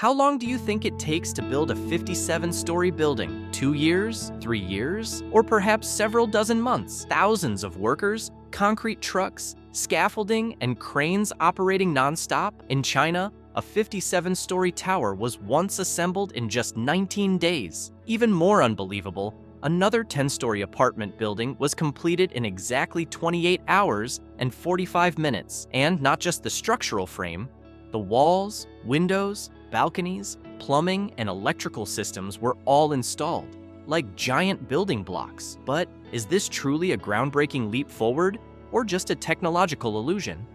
How long do you think it takes to build a 57-story building? 2 years? 3 years? Or perhaps several dozen months? Thousands of workers, concrete trucks, scaffolding, and cranes operating non-stop? In China, a 57-story tower was once assembled in just 19 days. Even more unbelievable, another 10-story apartment building was completed in exactly 28 hours and 45 minutes. And not just the structural frame, the walls, windows, balconies, plumbing, and electrical systems were all installed, like giant building blocks. But is this truly a groundbreaking leap forward, or just a technological illusion?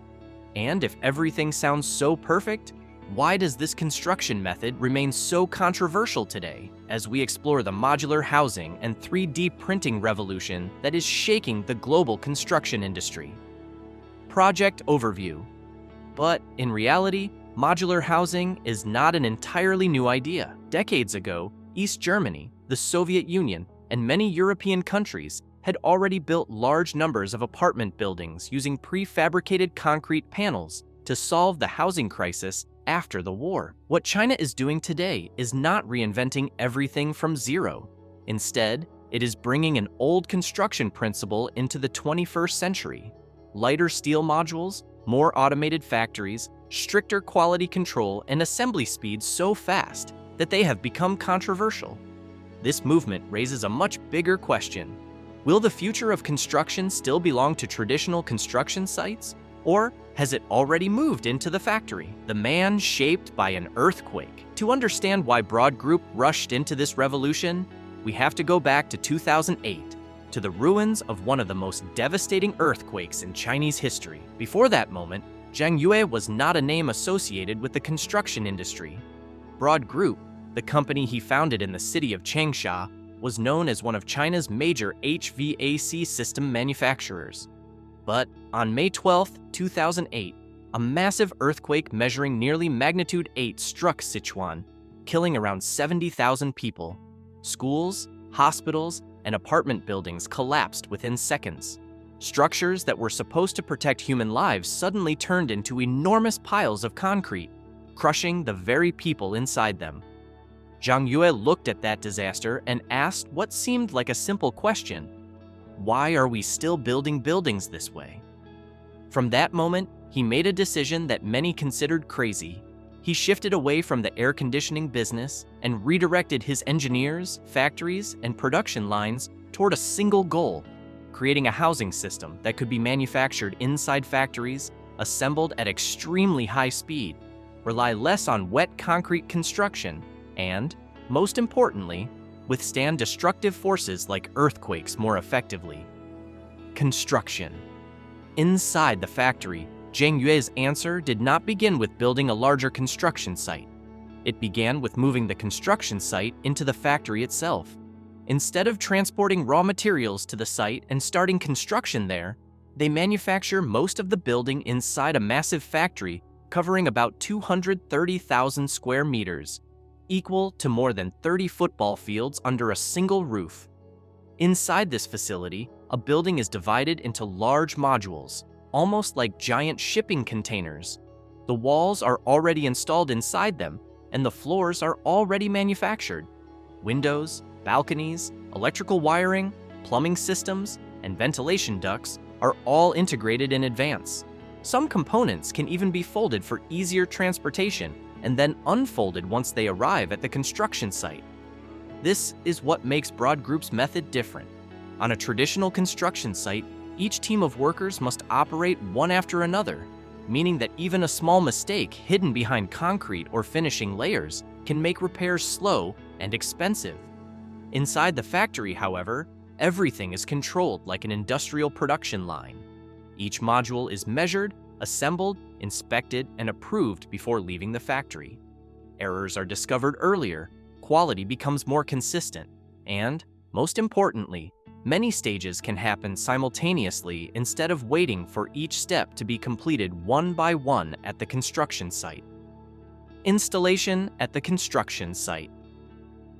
And if everything sounds so perfect, why does this construction method remain so controversial today, as we explore the modular housing and 3D printing revolution that is shaking the global construction industry? Project overview. But in reality, modular housing is not an entirely new idea. Decades ago, East Germany, the Soviet Union, and many European countries had already built large numbers of apartment buildings using prefabricated concrete panels to solve the housing crisis after the war. What China is doing today is not reinventing everything from zero. Instead, it is bringing an old construction principle into the 21st century. Lighter steel modules, more automated factories, stricter quality control, and assembly speeds so fast that they have become controversial. This movement raises a much bigger question. Will the future of construction still belong to traditional construction sites, or has it already moved into the factory? The man shaped by an earthquake. To understand why Broad Group rushed into this revolution, we have to go back to 2008, to the ruins of one of the most devastating earthquakes in Chinese history. Before that moment, Zhang Yue was not a name associated with the construction industry. Broad Group, the company he founded in the city of Changsha, was known as one of China's major HVAC system manufacturers. But on May 12, 2008, a massive earthquake measuring nearly magnitude 8 struck Sichuan, killing around 70,000 people. Schools, hospitals, and apartment buildings collapsed within seconds. Structures that were supposed to protect human lives suddenly turned into enormous piles of concrete, crushing the very people inside them. Zhang Yue looked at that disaster and asked what seemed like a simple question: why are we still building buildings this way? From that moment, he made a decision that many considered crazy. He shifted away from the air conditioning business and redirected his engineers, factories, and production lines toward a single goal: creating a housing system that could be manufactured inside factories, assembled at extremely high speed, rely less on wet concrete construction, and, most importantly, withstand destructive forces like earthquakes more effectively. Construction. Inside the factory, Zhang Yue's answer did not begin with building a larger construction site. It began with moving the construction site into the factory itself. Instead of transporting raw materials to the site and starting construction there, they manufacture most of the building inside a massive factory covering about 230,000 square meters, equal to more than 30 football fields under a single roof. Inside this facility, a building is divided into large modules, almost like giant shipping containers. The walls are already installed inside them, and the floors are already manufactured. Windows, balconies, electrical wiring, plumbing systems, and ventilation ducts are all integrated in advance. Some components can even be folded for easier transportation and then unfolded once they arrive at the construction site. This is what makes Broad Group's method different. On a traditional construction site, each team of workers must operate one after another, meaning that even a small mistake hidden behind concrete or finishing layers can make repairs slow and expensive. Inside the factory, however, everything is controlled like an industrial production line. Each module is measured, assembled, inspected, and approved before leaving the factory. Errors are discovered earlier, quality becomes more consistent, and, most importantly, many stages can happen simultaneously instead of waiting for each step to be completed one by one at the construction site. Installation at the construction site.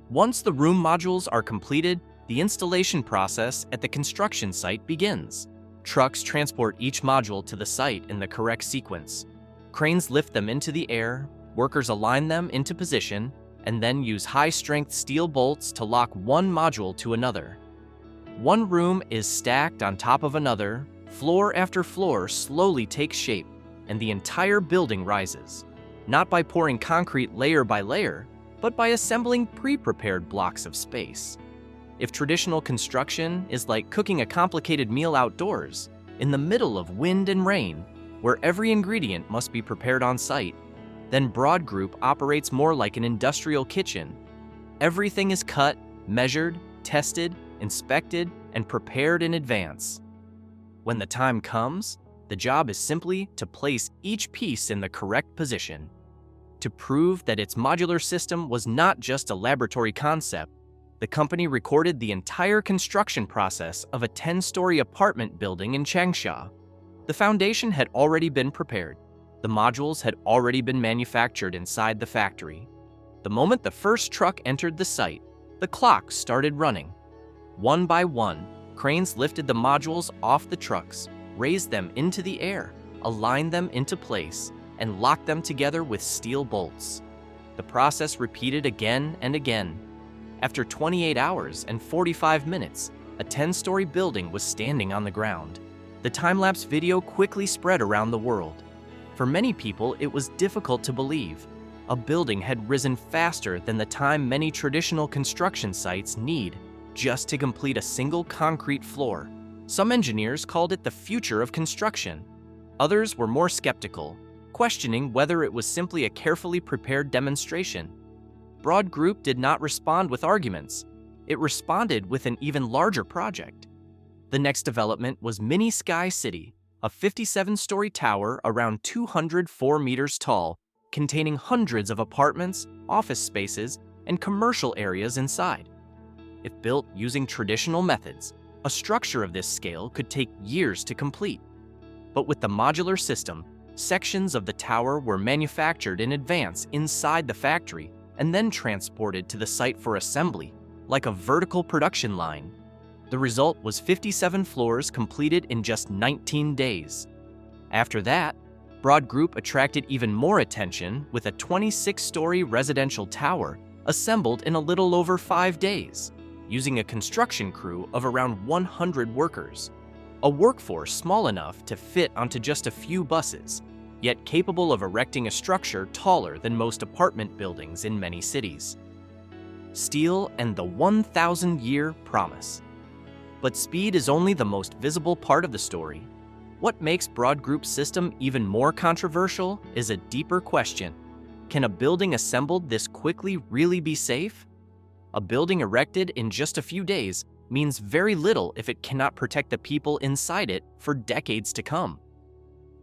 Once the room modules are completed, the installation process at the construction site begins. Trucks transport each module to the site in the correct sequence. Cranes lift them into the air, Workers align them into position and then use high-strength steel bolts to lock one module to another. One room is stacked on top of another, floor after floor slowly takes shape, and the entire building rises, not by pouring concrete layer by layer, but by assembling pre-prepared blocks of space. If traditional construction is like cooking a complicated meal outdoors, in the middle of wind and rain, where every ingredient must be prepared on site, then Broad Group operates more like an industrial kitchen. Everything is cut, measured, tested, inspected, and prepared in advance. When the time comes, the job is simply to place each piece in the correct position. To prove that its modular system was not just a laboratory concept, the company recorded the entire construction process of a 10-story apartment building in Changsha. The foundation had already been prepared. The modules had already been manufactured inside the factory. The moment the first truck entered the site, the clock started running. One by one, cranes lifted the modules off the trucks, raised them into the air, aligned them into place, and locked them together with steel bolts. The process repeated again and again. After 28 hours and 45 minutes, a 10-story building was standing on the ground. The time-lapse video quickly spread around the world. For many people, it was difficult to believe. A building had risen faster than the time many traditional construction sites need just to complete a single concrete floor. Some engineers called it the future of construction. Others were more skeptical, questioning whether it was simply a carefully prepared demonstration. Broad Group did not respond with arguments. It responded with an even larger project. The next development was Mini Sky City, a 57-story tower around 204 meters tall, containing hundreds of apartments, office spaces, and commercial areas inside. If built using traditional methods, a structure of this scale could take years to complete. But with the modular system, sections of the tower were manufactured in advance inside the factory and then transported to the site for assembly, like a vertical production line. The result was 57 floors completed in just 19 days. After that, Broad Group attracted even more attention with a 26-story residential tower assembled in a little over 5 days, using a construction crew of around 100 workers, a workforce small enough to fit onto just a few buses, yet capable of erecting a structure taller than most apartment buildings in many cities. Steel and the 1,000-year promise. But speed is only the most visible part of the story. What makes Broad Group's system even more controversial is a deeper question. Can a building assembled this quickly really be safe? A building erected in just a few days means very little if it cannot protect the people inside it for decades to come.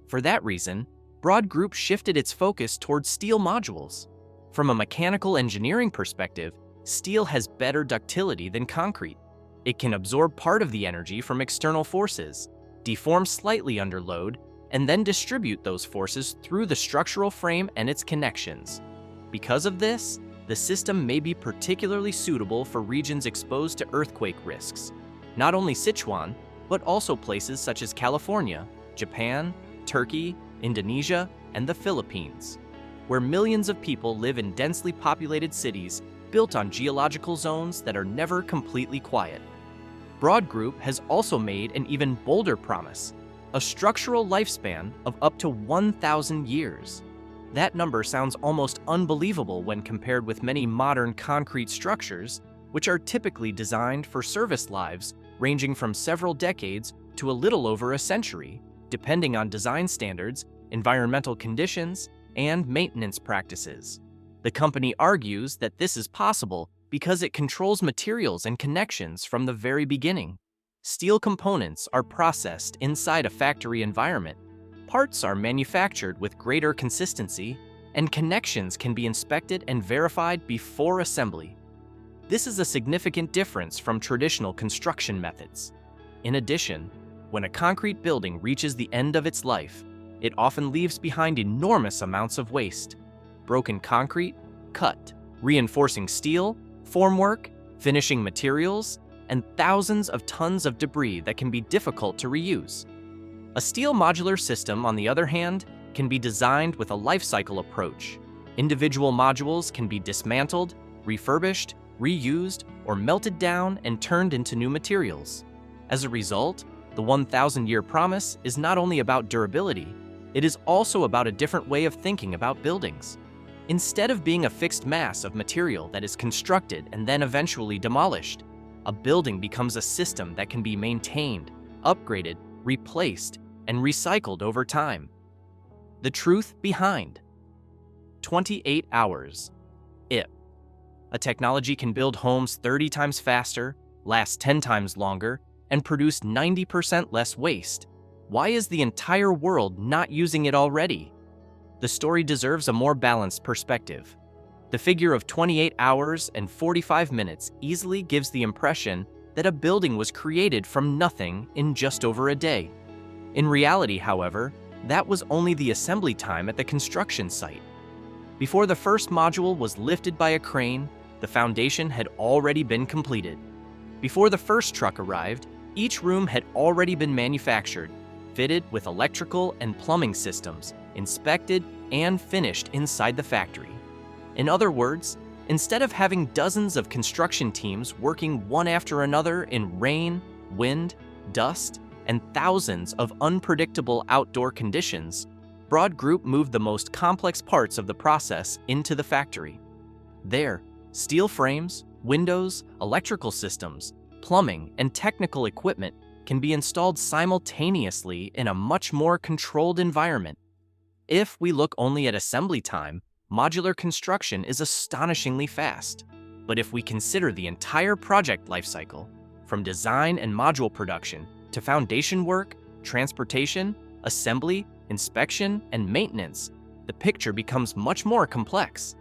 For that reason, Broad Group shifted its focus towards steel modules. From a mechanical engineering perspective, steel has better ductility than concrete. It can absorb part of the energy from external forces, deform slightly under load, and then distribute those forces through the structural frame and its connections. Because of this, the system may be particularly suitable for regions exposed to earthquake risks. Not only Sichuan, but also places such as California, Japan, Turkey, Indonesia, and the Philippines, where millions of people live in densely populated cities built on geological zones that are never completely quiet. Broad Group has also made an even bolder promise, a structural lifespan of up to 1,000 years. That number sounds almost unbelievable when compared with many modern concrete structures, which are typically designed for service lives ranging from several decades to a little over a century, depending on design standards, environmental conditions, and maintenance practices. The company argues that this is possible because it controls materials and connections from the very beginning. Steel components are processed inside a factory environment. Parts are manufactured with greater consistency, and connections can be inspected and verified before assembly. This is a significant difference from traditional construction methods. In addition, when a concrete building reaches the end of its life, it often leaves behind enormous amounts of waste. Broken concrete, cut, reinforcing steel, formwork, finishing materials, and thousands of tons of debris that can be difficult to reuse. A steel modular system, on the other hand, can be designed with a life cycle approach. Individual modules can be dismantled, refurbished, reused, or melted down and turned into new materials. As a result, the 1,000-year promise is not only about durability, it is also about a different way of thinking about buildings. Instead of being a fixed mass of material that is constructed and then eventually demolished, a building becomes a system that can be maintained, upgraded, replaced, and recycled over time. The truth behind 28 hours. A technology can build homes 30 times faster, last 10 times longer, and produce 90% less waste. Why is the entire world not using it already? The story deserves a more balanced perspective. The figure of 28 hours and 45 minutes easily gives the impression that a building was created from nothing in just over a day. In reality, however, that was only the assembly time at the construction site. Before the first module was lifted by a crane, the foundation had already been completed. Before the first truck arrived, each room had already been manufactured, fitted with electrical and plumbing systems, inspected, and finished inside the factory. In other words, instead of having dozens of construction teams working one after another in rain, wind, dust, and thousands of unpredictable outdoor conditions, Broad Group moved the most complex parts of the process into the factory. There, steel frames, windows, electrical systems, plumbing, and technical equipment can be installed simultaneously in a much more controlled environment. If we look only at assembly time, modular construction is astonishingly fast. But if we consider the entire project lifecycle, from design and module production to foundation work, transportation, assembly, inspection, and maintenance, the picture becomes much more complex.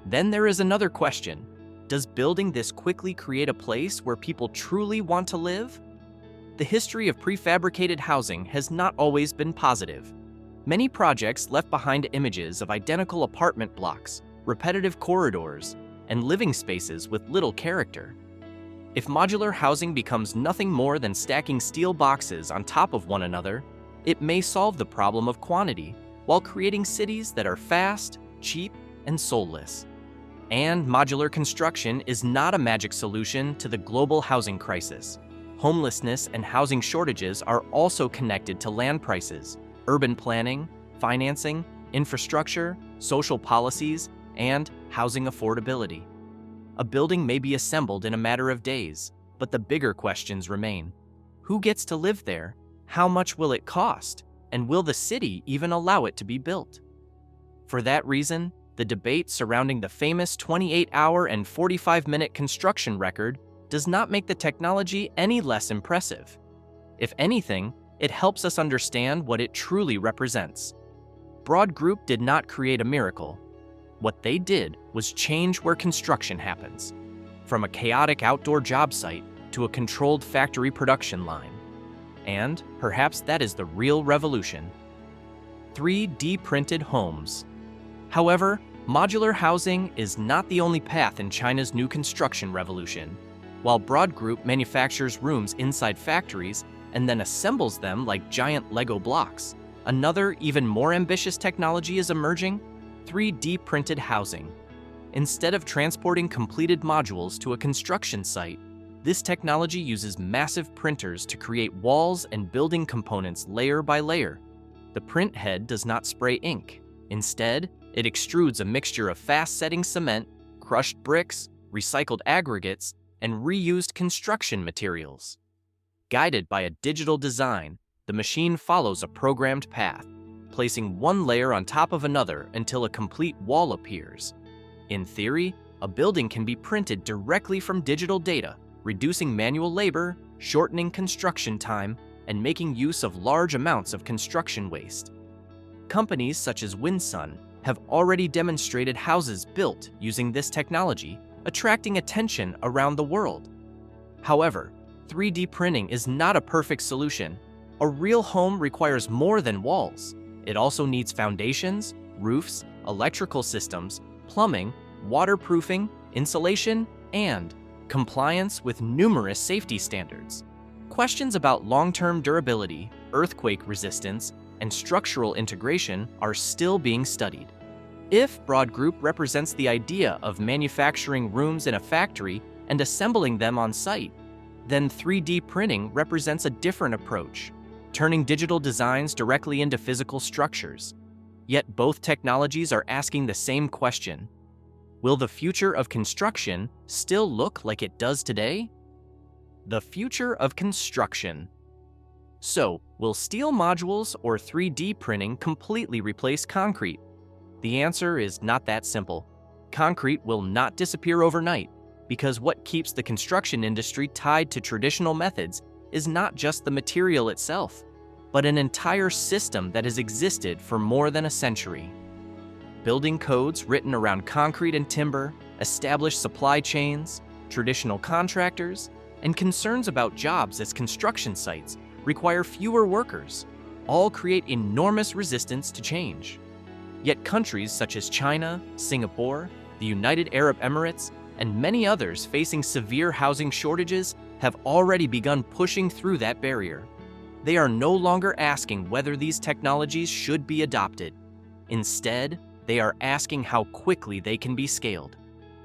Then there is another question. Does building this quickly create a place where people truly want to live? The history of prefabricated housing has not always been positive. Many projects left behind images of identical apartment blocks, repetitive corridors, and living spaces with little character. If modular housing becomes nothing more than stacking steel boxes on top of one another, it may solve the problem of quantity while creating cities that are fast, cheap, and soulless. And modular construction is not a magic solution to the global housing crisis. Homelessness and housing shortages are also connected to land prices, urban planning, financing, infrastructure, social policies, and housing affordability. A building may be assembled in a matter of days, but the bigger questions remain. Who gets to live there? How much will it cost? And will the city even allow it to be built? For that reason, the debate surrounding the famous 28-hour and 45-minute construction record does not make the technology any less impressive. If anything, it helps us understand what it truly represents. Broad Group did not create a miracle. What they did was change where construction happens, from a chaotic outdoor job site to a controlled factory production line. And perhaps that is the real revolution. 3D printed homes. However, modular housing is not the only path in China's new construction revolution. While Broad Group manufactures rooms inside factories and then assembles them like giant Lego blocks, another, even more ambitious technology is emerging: 3D printed housing. Instead of transporting completed modules to a construction site, this technology uses massive printers to create walls and building components layer by layer. The print head does not spray ink. Instead, it extrudes a mixture of fast-setting cement, crushed bricks, recycled aggregates, and reused construction materials. Guided by a digital design, the machine follows a programmed path, placing one layer on top of another until a complete wall appears. In theory, a building can be printed directly from digital data, reducing manual labor, shortening construction time, and making use of large amounts of construction waste. Companies such as Winsun have already demonstrated houses built using this technology, attracting attention around the world. However, 3D printing is not a perfect solution. A real home requires more than walls. It also needs foundations, roofs, electrical systems, plumbing, waterproofing, insulation, and compliance with numerous safety standards. Questions about long-term durability, earthquake resistance, and structural integration are still being studied. If broad group represents the idea of manufacturing rooms in a factory and assembling them on site, then 3D printing represents a different approach, turning digital designs directly into physical structures. Yet both technologies are asking the same question: will the future of construction still look like it does today? The future of construction. So, will steel modules or 3D printing completely replace concrete? The answer is not that simple. Concrete will not disappear overnight, because what keeps the construction industry tied to traditional methods is not just the material itself, but an entire system that has existed for more than a century. Building codes written around concrete and timber, established supply chains, traditional contractors, and concerns about jobs as construction sites require fewer workers, all create enormous resistance to change. Yet countries such as China, Singapore, the United Arab Emirates, and many others facing severe housing shortages have already begun pushing through that barrier. They are no longer asking whether these technologies should be adopted. Instead, they are asking how quickly they can be scaled.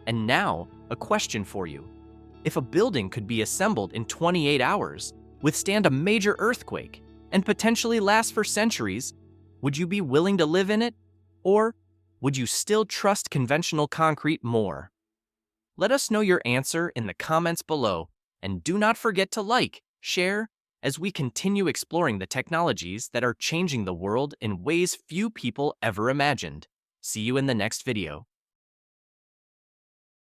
And now, a question for you. If a building could be assembled in 28 hours, withstand a major earthquake, and potentially last for centuries, would you be willing to live in it? Or would you still trust conventional concrete more? Let us know your answer in the comments below, and do not forget to like, share, as we continue exploring the technologies that are changing the world in ways few people ever imagined. See you in the next video.